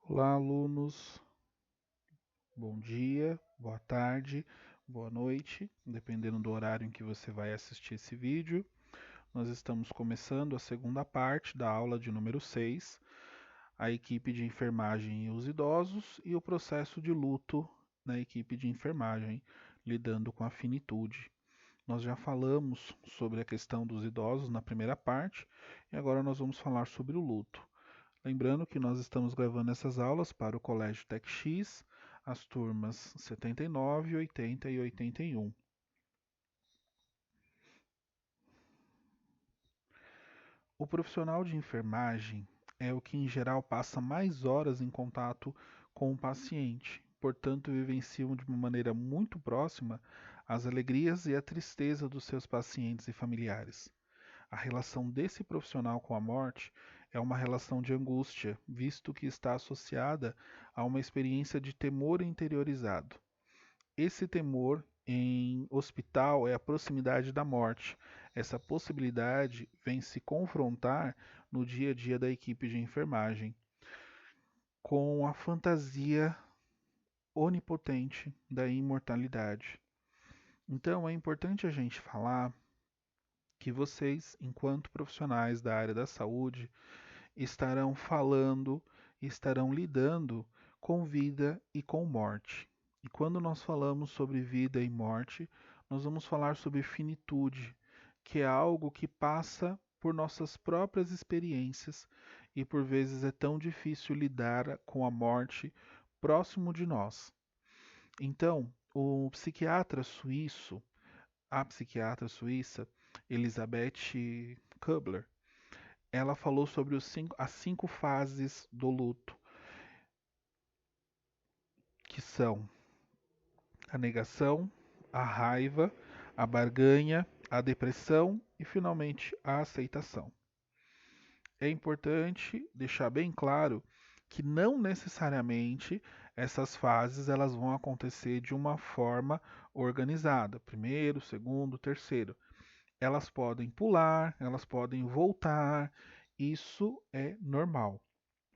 Olá, alunos. Bom dia, boa tarde, boa noite, dependendo do horário em que você vai assistir esse vídeo. Nós estamos começando a segunda parte da aula de número 6, a equipe de enfermagem e os idosos e o processo de luto na equipe de enfermagem, lidando com a finitude. Nós já falamos sobre a questão dos idosos na primeira parte e agora nós vamos falar sobre o luto. Lembrando que nós estamos gravando essas aulas para o Colégio TecX, as turmas 79, 80 e 81. O profissional de enfermagem é o que, em geral, passa mais horas em contato com o paciente, portanto, vivenciam de uma maneira muito próxima as alegrias e a tristeza dos seus pacientes e familiares. A relação desse profissional com a morte é uma relação de angústia, visto que está associada a uma experiência de temor interiorizado. Esse temor em hospital é a proximidade da morte. Essa possibilidade vem se confrontar no dia a dia da equipe de enfermagem com a fantasia onipotente da imortalidade. Então é importante a gente falar que vocês, enquanto profissionais da área da saúde, estarão falando, estarão lidando com vida e com morte. E quando nós falamos sobre vida e morte, nós vamos falar sobre finitude, que é algo que passa por nossas próprias experiências e por vezes é tão difícil lidar com a morte próximo de nós. Então, o psiquiatra suíço, a psiquiatra suíça Elisabeth Kubler, ela falou sobre as cinco fases do luto, que são a negação, a raiva, a barganha, a depressão e, finalmente, a aceitação. É importante deixar bem claro que não necessariamente essas fases elas vão acontecer de uma forma organizada, primeiro, segundo, terceiro. Elas podem pular, elas podem voltar, isso é normal,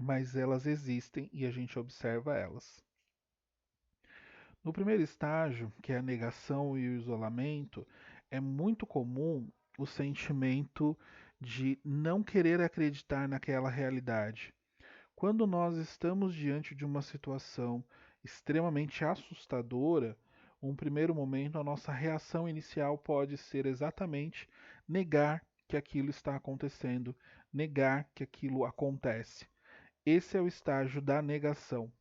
mas elas existem e a gente observa elas. No primeiro estágio, que é a negação e o isolamento, é muito comum o sentimento de não querer acreditar naquela realidade. Quando nós estamos diante de uma situação extremamente assustadora, um primeiro momento, a nossa reação inicial pode ser exatamente negar que aquilo está acontecendo, negar que aquilo acontece. Esse é o estágio da negação.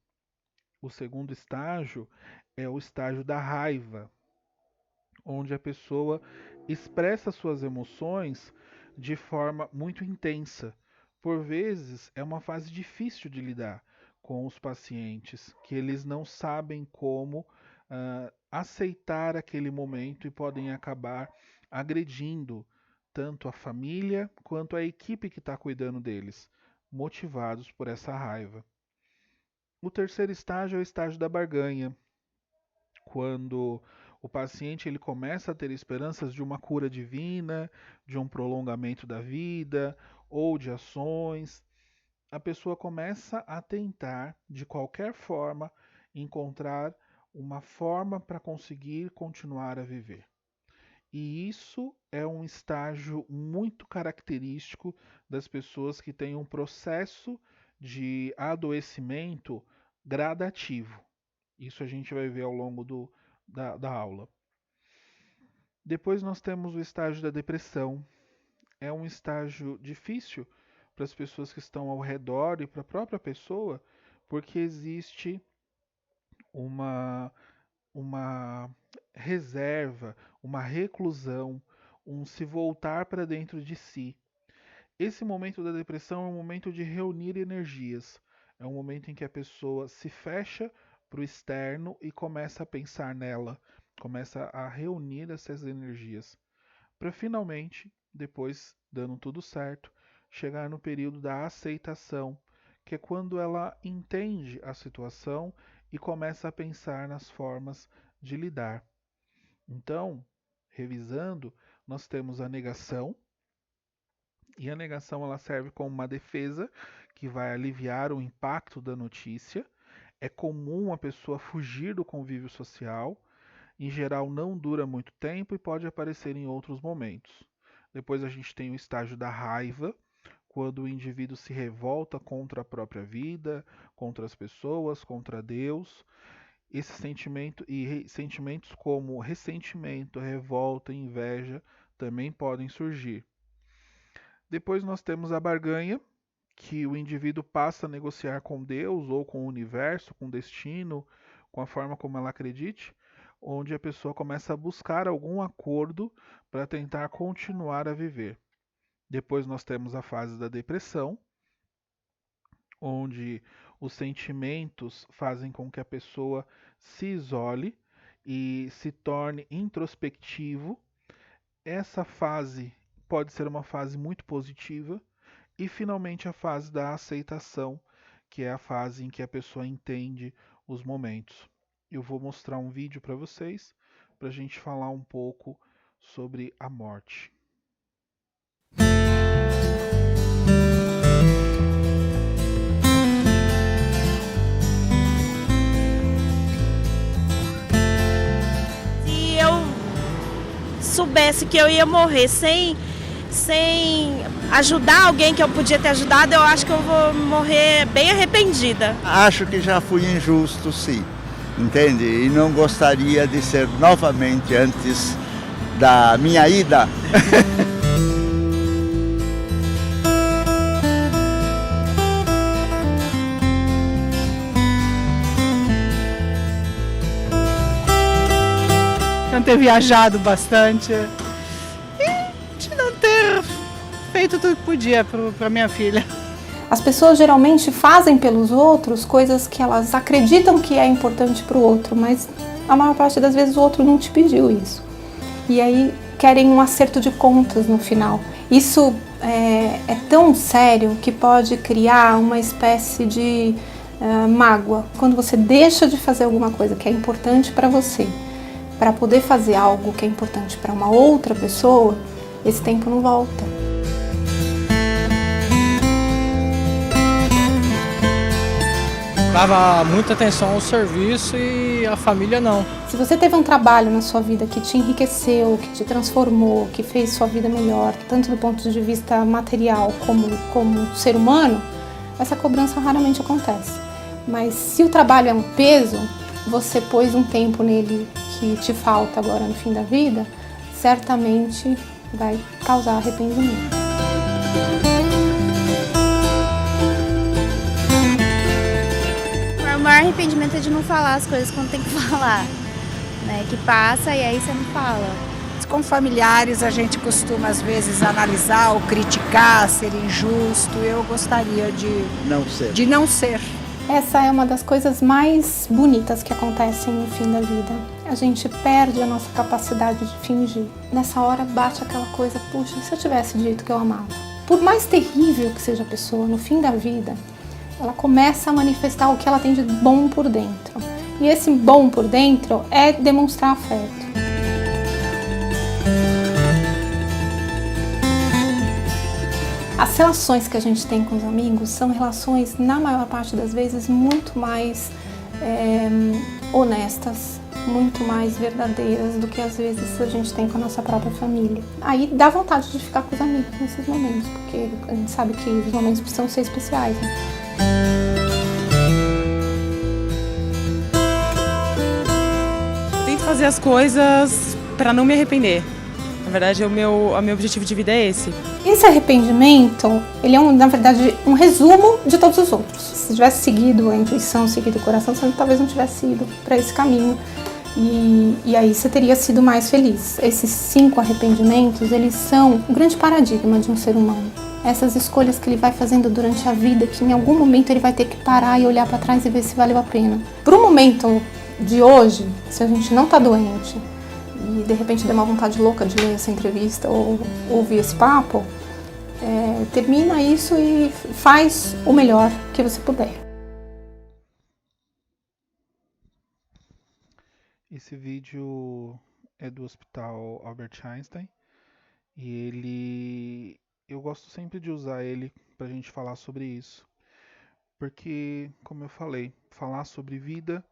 O segundo estágio é o estágio da raiva, onde a pessoa expressa suas emoções de forma muito intensa. Por vezes, é uma fase difícil de lidar com os pacientes, que eles não sabem como aceitar aquele momento e podem acabar agredindo tanto a família quanto a equipe que está cuidando deles, motivados por essa raiva. O terceiro estágio é o estágio da barganha, quando o paciente ele começa a ter esperanças de uma cura divina, de um prolongamento da vida ou de ações, a pessoa começa a tentar, de qualquer forma, encontrar uma forma para conseguir continuar a viver. E isso é um estágio muito característico das pessoas que têm um processo de adoecimento gradativo. Isso a gente vai ver ao longo da aula. Depois nós temos o estágio da depressão. É um estágio difícil para as pessoas que estão ao redor e para a própria pessoa, porque existe uma, uma reserva, uma reclusão, um se voltar para dentro de si. Esse momento da depressão é um momento de reunir energias. É um momento em que a pessoa se fecha para o externo e começa a pensar nela, começa a reunir essas energias, para finalmente, depois dando tudo certo, chegar no período da aceitação, que é quando ela entende a situação e começa a pensar nas formas de lidar. Então, revisando, nós temos a negação, e a negação ela serve como uma defesa que vai aliviar o impacto da notícia. É comum a pessoa fugir do convívio social. Em geral, não dura muito tempo e pode aparecer em outros momentos. Depois a gente tem o estágio da raiva, quando o indivíduo se revolta contra a própria vida, contra as pessoas, contra Deus. Esse sentimento e sentimentos como ressentimento, revolta e inveja também podem surgir. Depois nós temos a barganha, que o indivíduo passa a negociar com Deus ou com o universo, com o destino, com a forma como ela acredite, onde a pessoa começa a buscar algum acordo para tentar continuar a viver. Depois nós temos a fase da depressão, onde os sentimentos fazem com que a pessoa se isole e se torne introspectivo. Essa fase pode ser uma fase muito positiva. E finalmente a fase da aceitação, que é a fase em que a pessoa entende os momentos. Eu vou mostrar um vídeo para vocês, para a gente falar um pouco sobre a morte. Se eu soubesse que eu ia morrer sem ajudar alguém que eu podia ter ajudado, eu acho que eu vou morrer bem arrependida. Acho que já fui injusto, sim, entende? E não gostaria de ser novamente antes da minha ida. Não ter viajado bastante e de não ter feito tudo que podia para minha filha. As pessoas geralmente fazem pelos outros coisas que elas acreditam que é importante para o outro, mas a maior parte das vezes o outro não te pediu isso. E aí querem um acerto de contas no final. Isso é tão sério que pode criar uma espécie de mágoa. Quando você deixa de fazer alguma coisa que é importante para você, para poder fazer algo que é importante para uma outra pessoa, esse tempo não volta. Dava muita atenção ao serviço e a família não. Se você teve um trabalho na sua vida que te enriqueceu, que te transformou, que fez sua vida melhor, tanto do ponto de vista material como ser humano, essa cobrança raramente acontece. Mas se o trabalho é um peso, você pôs um tempo nele que te falta agora no fim da vida, certamente vai causar arrependimento. O maior arrependimento é de não falar as coisas quando tem que falar, né? Que passa e aí você não fala. Com familiares a gente costuma às vezes analisar ou criticar, ser injusto. Eu gostaria de não ser. Essa é uma das coisas mais bonitas que acontecem no fim da vida. A gente perde a nossa capacidade de fingir. Nessa hora bate aquela coisa, puxa, se eu tivesse dito que eu amava. Por mais terrível que seja a pessoa, no fim da vida, ela começa a manifestar o que ela tem de bom por dentro. E esse bom por dentro é demonstrar afeto. As relações que a gente tem com os amigos são relações, na maior parte das vezes, muito mais honestas, muito mais verdadeiras do que às vezes a gente tem com a nossa própria família. Aí dá vontade de ficar com os amigos nesses momentos, porque a gente sabe que os momentos precisam ser especiais, né? Tento fazer as coisas para não me arrepender. Na verdade, o meu objetivo de vida é esse. Esse arrependimento, ele é, na verdade, um resumo de todos os outros. Se tivesse seguido a intuição, seguido o coração, você talvez não tivesse ido para esse caminho. E aí você teria sido mais feliz. Esses 5 arrependimentos, eles são um grande paradigma de um ser humano. Essas escolhas que ele vai fazendo durante a vida, que em algum momento ele vai ter que parar e olhar para trás e ver se valeu a pena. Para o momento de hoje, se a gente não está doente, e de repente der uma vontade louca de ler essa entrevista ou ouvir esse papo, termina isso e faz o melhor que você puder. Esse vídeo é do Hospital Albert Einstein e eu gosto sempre de usar ele para a gente falar sobre isso. Porque, como eu falei, falar sobre vida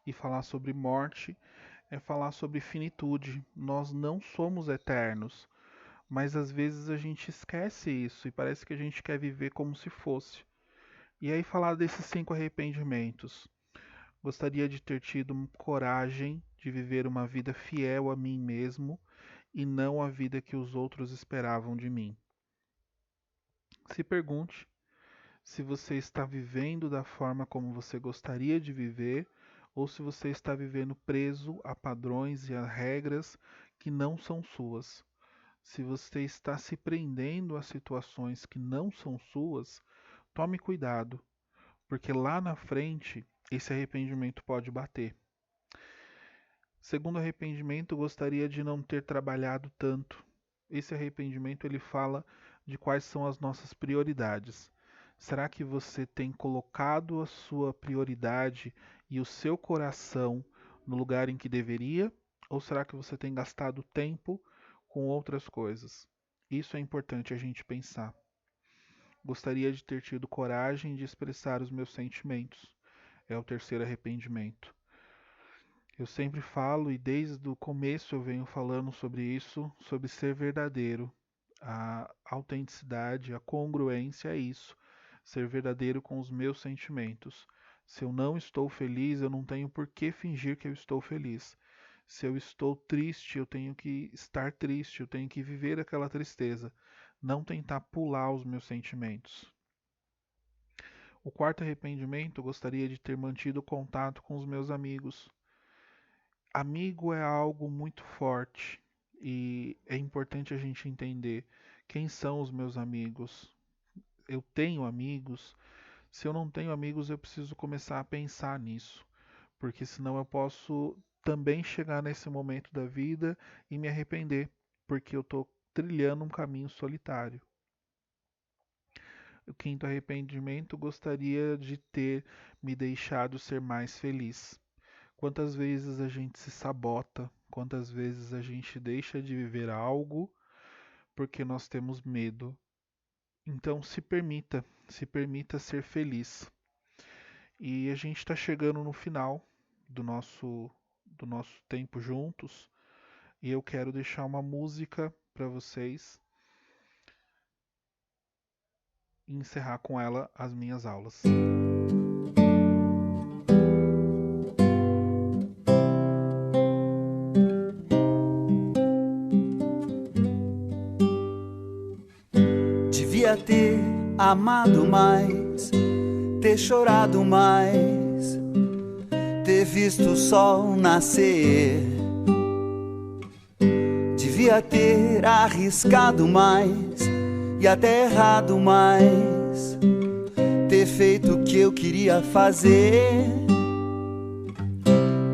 e falar sobre morte é falar sobre finitude. Nós não somos eternos, mas às vezes a gente esquece isso e parece que a gente quer viver como se fosse. E aí falar desses 5 arrependimentos. Gostaria de ter tido coragem de viver uma vida fiel a mim mesmo e não a vida que os outros esperavam de mim. Se pergunte se você está vivendo da forma como você gostaria de viver ou se você está vivendo preso a padrões e a regras que não são suas. Se você está se prendendo a situações que não são suas, tome cuidado, porque lá na frente esse arrependimento pode bater. Segundo arrependimento, gostaria de não ter trabalhado tanto. Esse arrependimento ele fala de quais são as nossas prioridades. Será que você tem colocado a sua prioridade e o seu coração no lugar em que deveria? Ou será que você tem gastado tempo com outras coisas? Isso é importante a gente pensar. Gostaria de ter tido coragem de expressar os meus sentimentos. É o terceiro arrependimento. Eu sempre falo e desde o começo eu venho falando sobre isso, sobre ser verdadeiro. A autenticidade, a congruência é isso. Ser verdadeiro com os meus sentimentos. Se eu não estou feliz, eu não tenho por que fingir que eu estou feliz. Se eu estou triste, eu tenho que estar triste, eu tenho que viver aquela tristeza. Não tentar pular os meus sentimentos. O quarto arrependimento, gostaria de ter mantido contato com os meus amigos. Amigo é algo muito forte e é importante a gente entender quem são os meus amigos. Eu tenho amigos? Se eu não tenho amigos, eu preciso começar a pensar nisso, porque senão eu posso também chegar nesse momento da vida e me arrepender, porque eu estou trilhando um caminho solitário. O quinto arrependimento, gostaria de ter me deixado ser mais feliz. Quantas vezes a gente se sabota, quantas vezes a gente deixa de viver algo porque nós temos medo. Então se permita ser feliz. E a gente está chegando no final do nosso tempo juntos e eu quero deixar uma música para vocês e encerrar com ela as minhas aulas. Devia ter amado mais, ter chorado mais, ter visto o sol nascer. Devia ter arriscado mais e até errado mais, ter feito o que eu queria fazer.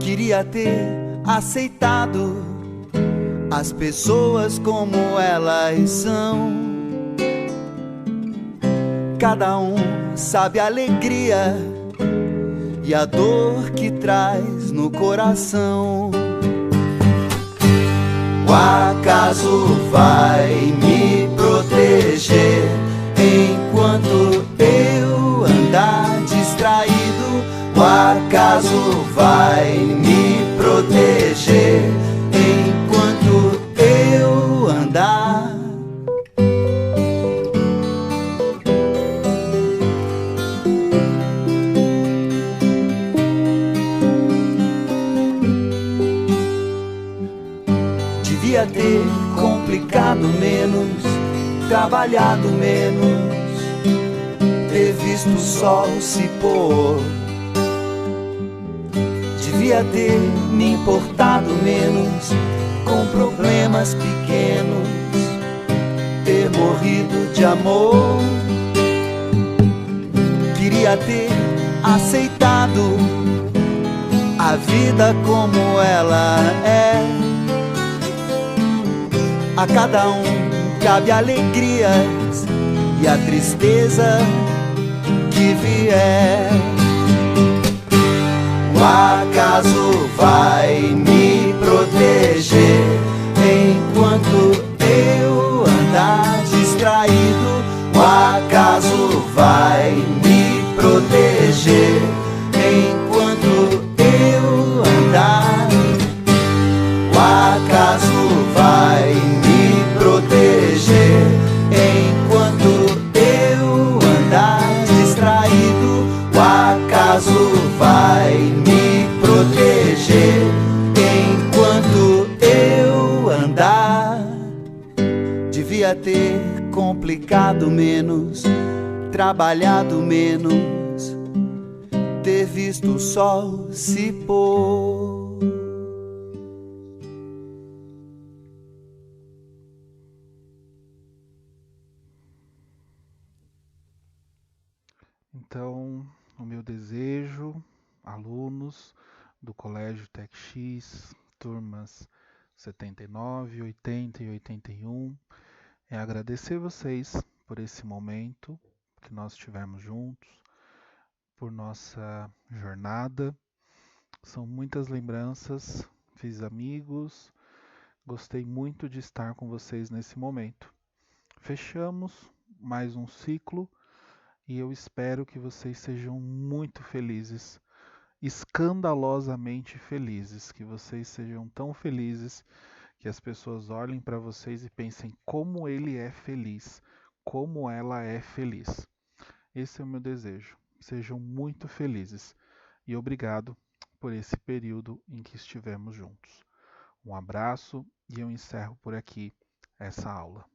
Queria ter aceitado as pessoas como elas são. Cada um sabe a alegria e a dor que traz no coração. O acaso vai me proteger enquanto eu andar distraído. O acaso vai me proteger enquanto eu andar. Devia ter complicado menos, trabalhado menos, ter visto o sol se pôr. Devia ter me importado menos com problemas pequenos, ter morrido de amor. Queria ter aceitado a vida como ela é. A cada um cabe alegrias e a tristeza que vier. O acaso vai me proteger enquanto eu andar distraído. O acaso vai me proteger vai me proteger enquanto eu andar. Devia ter complicado menos, trabalhado menos, ter visto o sol se pôr. Então, o meu desejo, alunos do Colégio TecX, turmas 79, 80 e 81, é agradecer vocês por esse momento que nós tivemos juntos, por nossa jornada. São muitas lembranças, fiz amigos, gostei muito de estar com vocês nesse momento. Fechamos mais um ciclo e eu espero que vocês sejam muito felizes, escandalosamente felizes, que vocês sejam tão felizes que as pessoas olhem para vocês e pensem como ele é feliz, como ela é feliz. Esse é o meu desejo. Sejam muito felizes e obrigado por esse período em que estivemos juntos. Um abraço e eu encerro por aqui essa aula.